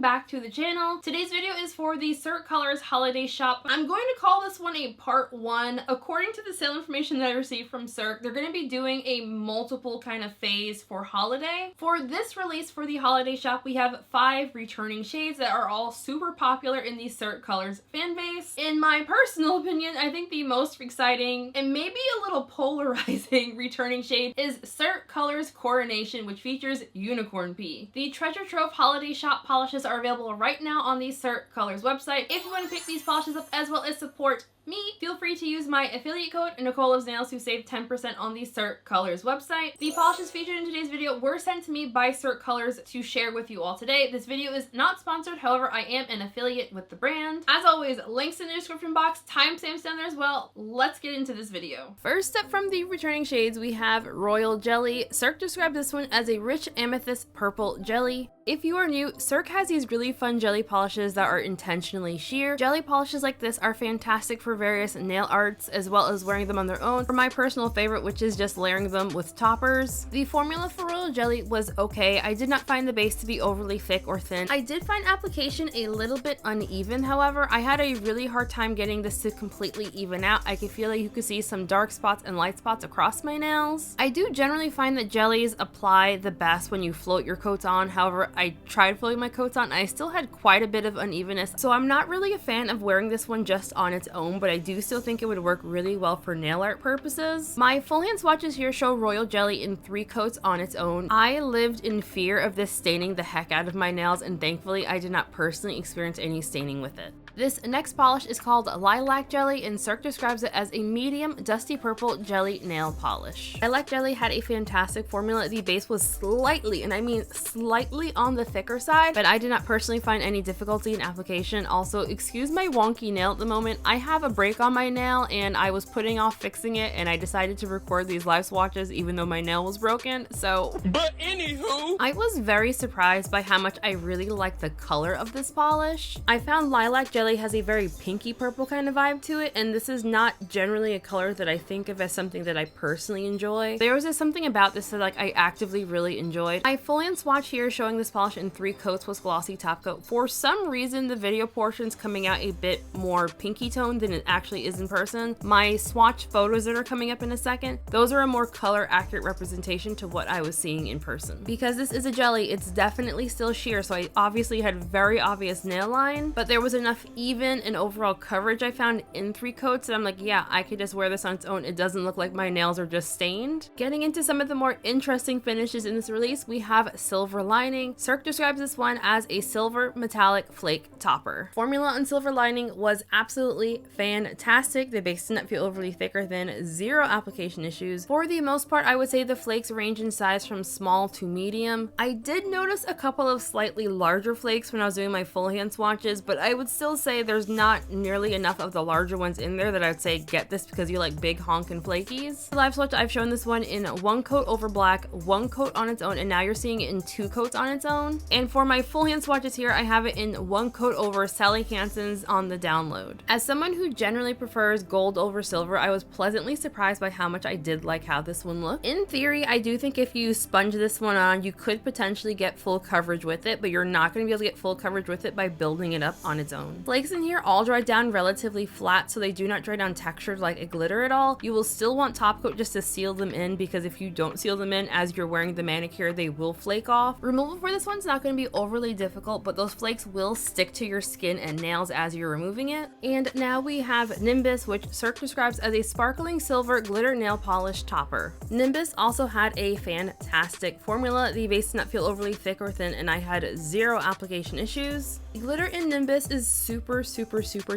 back to the channel. Today's video is for the Cirque Colors holiday shop. I'm going to call this one a part 1. According to the sale information that I received from Cirque, they're going to be doing a multiple kind of phase for holiday. For this release for the holiday shop, we have 5 returning shades that are all super popular in the Cirque Colors fan base. In my personal opinion, I think the most exciting and maybe a little polarizing returning shade is Cirque Colors Coronation, which features Unicorn Pea. The Treasure Trove holiday shop polishes are available right now on the Cirque Colors website. If you want to pick these polishes up as well as support me, feel free to use my affiliate code Nicole Loves Nails to save 10% on the Cirque Colors website. The polishes featured in today's video were sent to me by Cirque Colors to share with you all today. This video is not sponsored, however, I am an affiliate with the brand. As always, links in the description box, timestamps down there as well. Let's get into this video. First up from the returning shades, we have Royal Jelly. Cirque described this one as a rich amethyst purple jelly. If you are new, Cirque has these really fun jelly polishes that are intentionally sheer. Jelly polishes like this are fantastic for various nail arts as well as wearing them on their own, for my personal favorite, which is just layering them with toppers. The formula for Royal Jelly was okay. I did not find the base to be overly thick or thin. I did find application a little bit uneven, however. I had a really hard time getting this to completely even out. I could feel like you could see some dark spots and light spots across my nails. I do generally find that jellies apply the best when you float your coats on. However, I tried floating my coats on and I still had quite a bit of unevenness, so I'm not really a fan of wearing this one just on its own, but I do still think it would work really well for nail art purposes. My full hand swatches here show Royal Jelly in 3 coats on its own. I lived in fear of this staining the heck out of my nails, and thankfully I did not personally experience any staining with it. This next polish is called Lilac Jelly, and Cirque describes it as a medium dusty purple jelly nail polish. Lilac Jelly had a fantastic formula. The base was slightly, and I mean slightly, on the thicker side, but I did not personally find any difficulty in application. Also, excuse my wonky nail at the moment. I have a break on my nail and I was putting off fixing it, and I decided to record these live swatches even though my nail was broken, so. But anywho, I was very surprised by how much I really liked the color of this polish. I found Lilac Jelly has a very pinky purple kind of vibe to it, and this is not generally a color that I think of as something that I personally enjoy. There was just something about this that I actively really enjoyed. My full hand swatch here showing this polish in 3 coats with glossy top coat. For some reason, the video portion's coming out a bit more pinky toned than it actually is in person. My swatch photos that are coming up in a second, those are a more color accurate representation to what I was seeing in person. Because this is a jelly, it's definitely still sheer, so I obviously had very obvious nail line, but there was enough even and overall coverage I found in 3 coats and I'm like, yeah, I could just wear this on its own. It doesn't look like my nails are just stained. Getting into some of the more interesting finishes in this release, we have Silver Lining. Cirque describes this one as a silver metallic flake topper. Formula on Silver Lining was absolutely fantastic. The base did not feel overly thick or thin, 0 application issues. For the most part, I would say the flakes range in size from small to medium. I did notice a couple of slightly larger flakes when I was doing my full hand swatches, but I would still say there's not nearly enough of the larger ones in there that I'd say get this because you like big honkin' flakies. The live swatch, I've shown this one in 1 coat over black, 1 coat on its own, and now you're seeing it in 2 coats on its own. And for my full hand swatches here, I have it in 1 coat over Sally Hansen's on the download. As someone who generally prefers gold over silver, I was pleasantly surprised by how much I did like how this one looked. In theory, I do think if you sponge this one on, you could potentially get full coverage with it, but you're not going to be able to get full coverage with it by building it up on its own. Flakes in here all dry down relatively flat, so they do not dry down textured like a glitter at all. You will still want top coat just to seal them in, because if you don't seal them in as you're wearing the manicure, they will flake off. Removal for this one's not going to be overly difficult, but those flakes will stick to your skin and nails as you're removing it. And now we have Nimbus, which Cirque describes as a sparkling silver glitter nail polish topper. Nimbus also had a fantastic formula. The base did not feel overly thick or thin, and I had 0 application issues. The glitter in Nimbus is super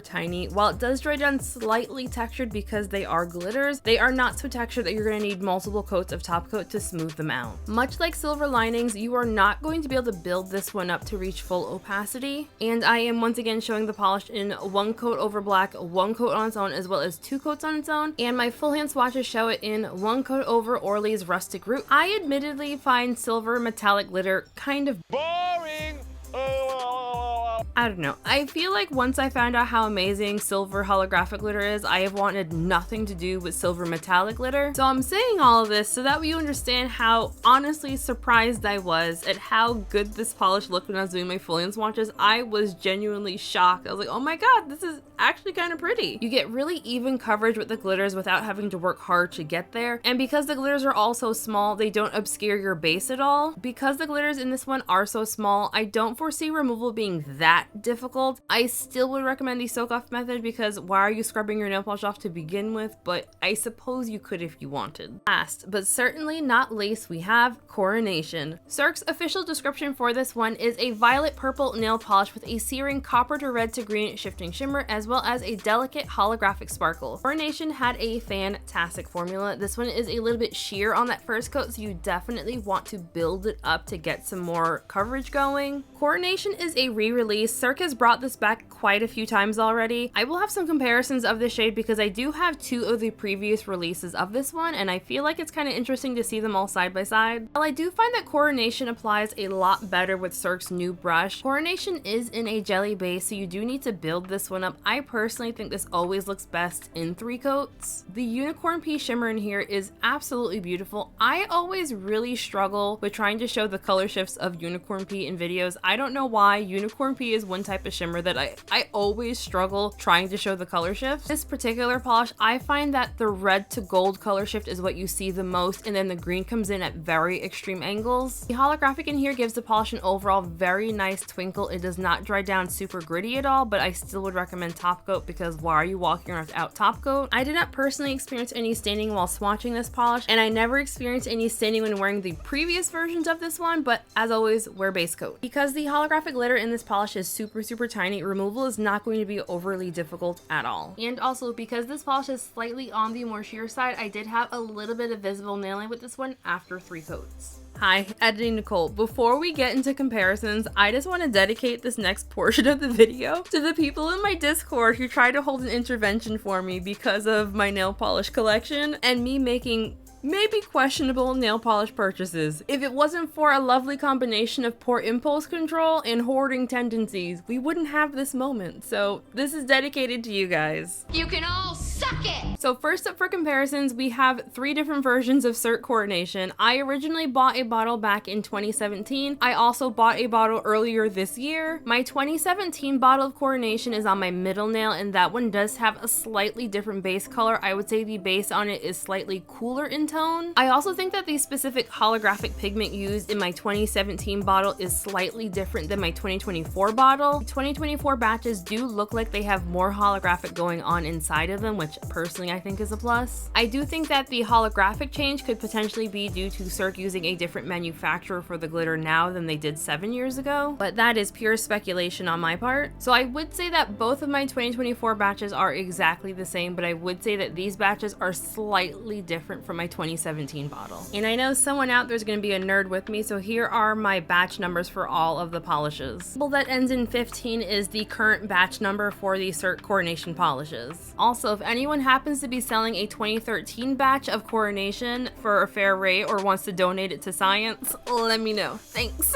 tiny. While it does dry down slightly textured because they are glitters, they are not so textured that you're going to need multiple coats of top coat to smooth them out. Much like Silver Linings, you are not going to be able to build this one up to reach full opacity. And I am once again showing the polish in 1 coat over black, 1 coat on its own, as well as 2 coats on its own. And my full hand swatches show it in 1 coat over Orly's Rustic Root. I admittedly find silver metallic glitter kind of boring. I don't know. I feel like once I found out how amazing silver holographic glitter is, I have wanted nothing to do with silver metallic glitter. So I'm saying all of this so that you understand how honestly surprised I was at how good this polish looked when I was doing my full-in swatches. I was genuinely shocked. I was like, oh my god, this is actually kind of pretty. You get really even coverage with the glitters without having to work hard to get there. And because the glitters are all so small, they don't obscure your base at all. Because the glitters in this one are so small, I don't foresee removal being that difficult. I still would recommend the soak off method because why are you scrubbing your nail polish off to begin with? But I suppose you could if you wanted. Last, but certainly not least, we have Coronation. Cirque's official description for this one is a violet purple nail polish with a searing copper to red to green shifting shimmer, as well as a delicate holographic sparkle. Coronation had a fantastic formula. This one is a little bit sheer on that first coat, so you definitely want to build it up to get some more coverage going. Coronation is a re-release. Cirque has brought this back quite a few times already. I will have some comparisons of the shade because I do have two of the previous releases of this one, and I feel like it's kind of interesting to see them all side by side. While I do find that Coronation applies a lot better with Cirque's new brush, Coronation is in a jelly base, so you do need to build this one up. I personally think this always looks best in 3 coats. The unicorn pea shimmer in here is absolutely beautiful. I always really struggle with trying to show the color shifts of unicorn pea in videos. I don't know why. Unicorn pea is one type of shimmer that I always struggle trying to show the color shifts. This particular polish, I find that the red to gold color shift is what you see the most, and then the green comes in at very extreme angles. The holographic in here gives the polish an overall very nice twinkle. It does not dry down super gritty at all, but I still would recommend top coat because why are you walking around without top coat? I did not personally experience any staining while swatching this polish, and I never experienced any staining when wearing the previous versions of this one, but as always, wear base coat. Because the holographic glitter in this polish is super tiny, removal is not going to be overly difficult at all. And also, because this polish is slightly on the more sheer side, I did have a little bit of visible nailing with this one after 3 coats. Hi, editing Nicole. Before we get into comparisons, I just want to dedicate this next portion of the video to the people in my Discord who tried to hold an intervention for me because of my nail polish collection and me making maybe questionable nail polish purchases. If it wasn't for a lovely combination of poor impulse control and hoarding tendencies, we wouldn't have this moment. So this is dedicated to you guys. You can all suck it! So first up for comparisons, we have 3 different versions of Cirque Coronation. I originally bought a bottle back in 2017. I also bought a bottle earlier this year. My 2017 bottle of Coronation is on my middle nail, and that one does have a slightly different base color. I would say the base on it is slightly cooler in tone. I also think that the specific holographic pigment used in my 2017 bottle is slightly different than my 2024 bottle. 2024 batches do look like they have more holographic going on inside of them, which personally I think is a plus. I do think that the holographic change could potentially be due to Cirque using a different manufacturer for the glitter now than they did 7 years ago, but that is pure speculation on my part. So I would say that both of my 2024 batches are exactly the same, but I would say that these batches are slightly different from my 2017 bottle. And I know someone out there's going to be a nerd with me, so here are my batch numbers for all of the polishes. The that ends in 15 is the current batch number for the Cirque Coronation polishes. Also, if anyone happens to be selling a 2013 batch of Coronation for a fair rate or wants to donate it to science, let me know. Thanks.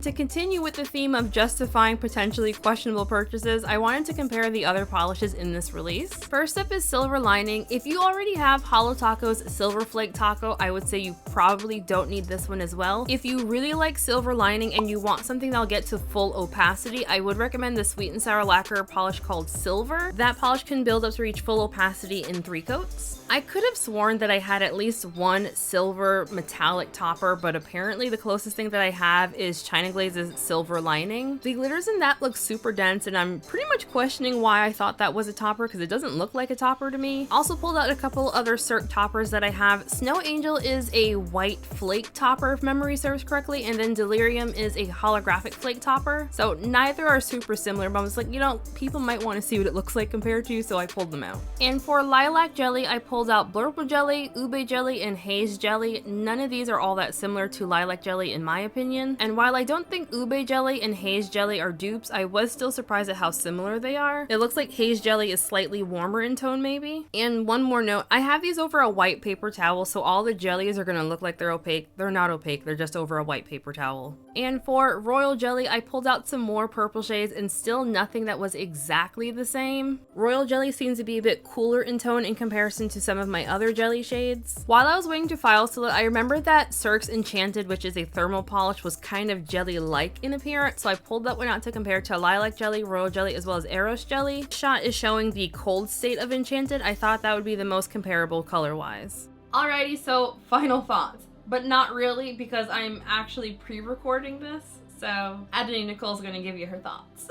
To continue with the theme of justifying potentially questionable purchases, I wanted to compare the other polishes in this release. First up is Silver Lining. If you already have Holo Taco's Silver Flake Taco, I would say you probably don't need this one as well. If you really like Silver Lining and you want something that'll get to full opacity, I would recommend the Sweet and Sour Lacquer polish called Silver. That polish can build up to reach full opacity in 3 coats. I could have sworn that I had at least one silver metallic topper, but apparently the closest thing that I have is China Glaze's Silver Lining. The glitters in that look super dense, and I'm pretty much questioning why I thought that was a topper because it doesn't look like a topper to me. Also pulled out a couple other Cirque toppers that I have. Snow Angel is a white flake topper if memory serves correctly, and then Delirium is a holographic flake topper. So neither are super similar, but I was like, you know, people might want to see what it looks like compared to, so I pulled them out. And for Lilac Jelly, I pulled out Blurple Jelly, Ube Jelly, and Haze Jelly. None of these are all that similar to Lilac Jelly in my opinion. And while I don't think Ube Jelly and Haze Jelly are dupes, I was still surprised at how similar they are. It looks like Haze Jelly is slightly warmer in tone maybe. And one more note, I have these over a white paper towel, so all the jellies are going to look like they're opaque. They're not opaque, they're just over a white paper towel. And for Royal Jelly, I pulled out some more purple shades and still nothing that was exactly the same. Royal Jelly seems to be a bit cooler in tone in comparison to some of my other jelly shades. While I was waiting to file seal it, I remembered that Cirque's Enchanted, which is a thermal polish, was kind of jelly-like in appearance, so I pulled that one out to compare to Lilac Jelly, Royal Jelly, as well as Eros Jelly. This shot is showing the cold state of Enchanted. I thought that would be the most comparable color-wise. Alrighty, so final thoughts, but not really because I'm actually pre-recording this, so Nicole's gonna give you her thoughts.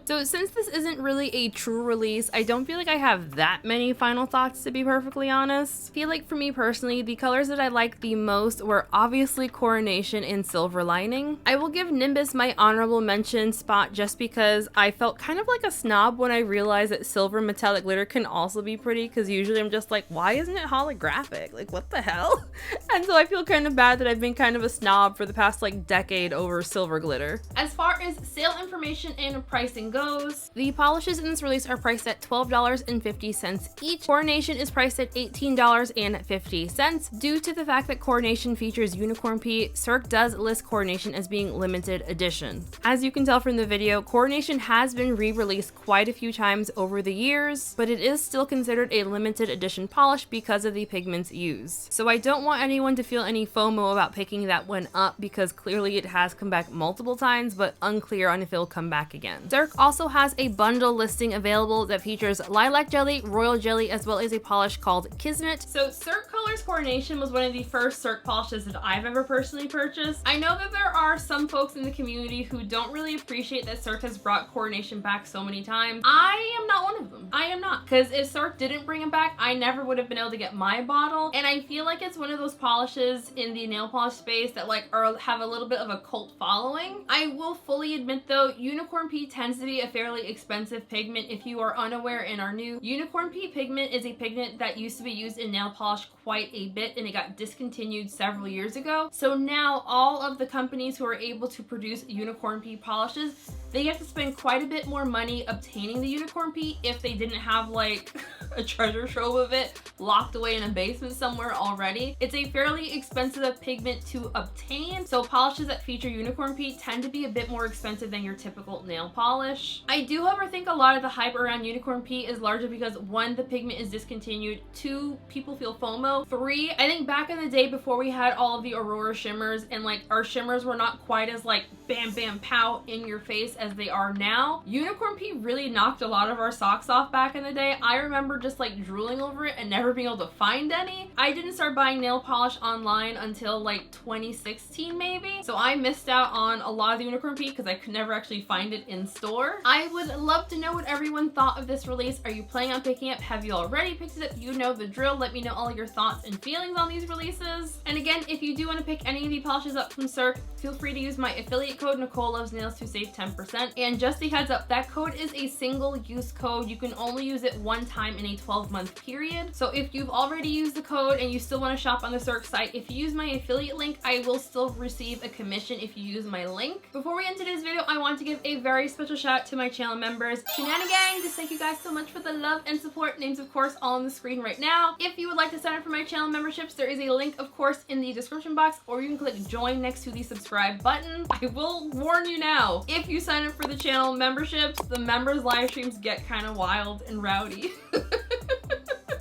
So since this isn't really a true release, I don't feel like I have that many final thoughts, to be perfectly honest. I feel like for me personally, the colors that I liked the most were obviously Coronation and Silver Lining. I will give Nimbus my honorable mention spot just because I felt kind of like a snob when I realized that silver metallic glitter can also be pretty, because usually I'm just like, why isn't it holographic? Like, what the hell? And so I feel kind of bad that I've been kind of a snob for the past like decade over silver glitter. As far as sale information and pricing goes, the polishes in this release are priced at $12.50 each. Coronation is priced at $18.50. Due to the fact that Coronation features Unicorn Pea, Cirque does list Coronation as being limited edition. As you can tell from the video, Coronation has been re-released quite a few times over the years, but it is still considered a limited edition polish because of the pigments used. So I don't want anyone to feel any FOMO about picking that one up because clearly it has come back multiple times, but unclear on if it'll come back again. Cirque also has a bundle listing available that features Lilac Jelly, Royal Jelly, as well as a polish called Kismet. So Cirque Colors Coronation was one of the first Cirque polishes that I've ever personally purchased. I know that there are some folks in the community who don't really appreciate that Cirque has brought Coronation back so many times. I am not one of them. I am not. Because if Cirque didn't bring it back, I never would have been able to get my bottle. And I feel like it's one of those polishes in the nail polish space that like have a little bit of a cult following. I will fully admit though, Unicorn Pea tends to be a fairly expensive pigment. If you are unaware and are new, Unicorn Pea pigment is a pigment that used to be used in nail polish quite a bit and it got discontinued several years ago. So now all of the companies who are able to produce Unicorn Pea polishes, they have to spend quite a bit more money obtaining the Unicorn Pea if they didn't have like a treasure trove of it locked away in a basement somewhere already. It's a fairly expensive pigment to obtain, so polishes that feature Unicorn Pea tend to be a bit more expensive than your typical nail polish. I do however think a lot of the hype around Unicorn Pea is largely because 1, the pigment is discontinued, 2, people feel FOMO, 3, I think back in the day before we had all of the Aurora shimmers and like our shimmers were not quite as like bam bam pow in your face as they are now, Unicorn Pea really knocked a lot of our socks off back in the day. I remember just like drooling over it and never being able to find any. I didn't start buying nail polish online until like 2016 maybe, so I missed out on a lot of the Unicorn Pea because I could never actually find it in store. I would love to know what everyone thought of this release. Are you planning on picking up? Have you already picked it up? You know the drill. Let me know all your thoughts and feelings on these releases. And again, if you do want to pick any of the polishes up from Cirque, feel free to use my affiliate code Nicole Loves Nails to save 10%. And just a heads up, that code is a single use code. You can only use it one time in a 12-month period. So if you've already used the code and you still want to shop on the Cirque site, if you use my affiliate link, I will still receive a commission if you use my link. Before we end today's video, I want to give a very special shout out to my channel members. Shenanigang, just thank you guys so much for the love and support. Names of course all on the screen right now. If you would like to sign up for my channel memberships, there is a link of course in the description box, or you can click join next to the subscribe button. I will warn you now, if you sign up for the channel memberships, the members live streams get kind of wild and rowdy.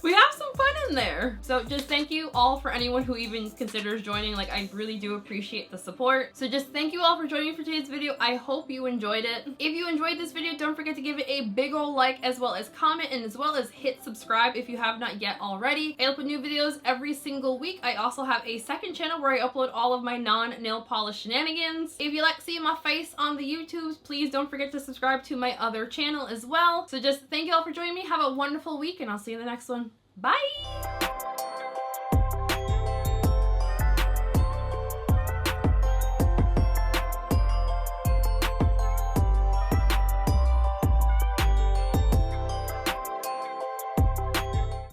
We have some fun in there. So just thank you all for anyone who even considers joining. Like, I really do appreciate the support. So just thank you all for joining me for today's video. I hope you enjoyed it. If you enjoyed this video, don't forget to give it a big ol' like, as well as comment, and as well as hit subscribe if you have not yet already. I upload new videos every single week. I also have a second channel where I upload all of my non-nail polish shenanigans. If you like seeing my face on the YouTubes, please don't forget to subscribe to my other channel as well. So just thank you all for joining me. Have a wonderful week, and I'll see you in the next one. Bye!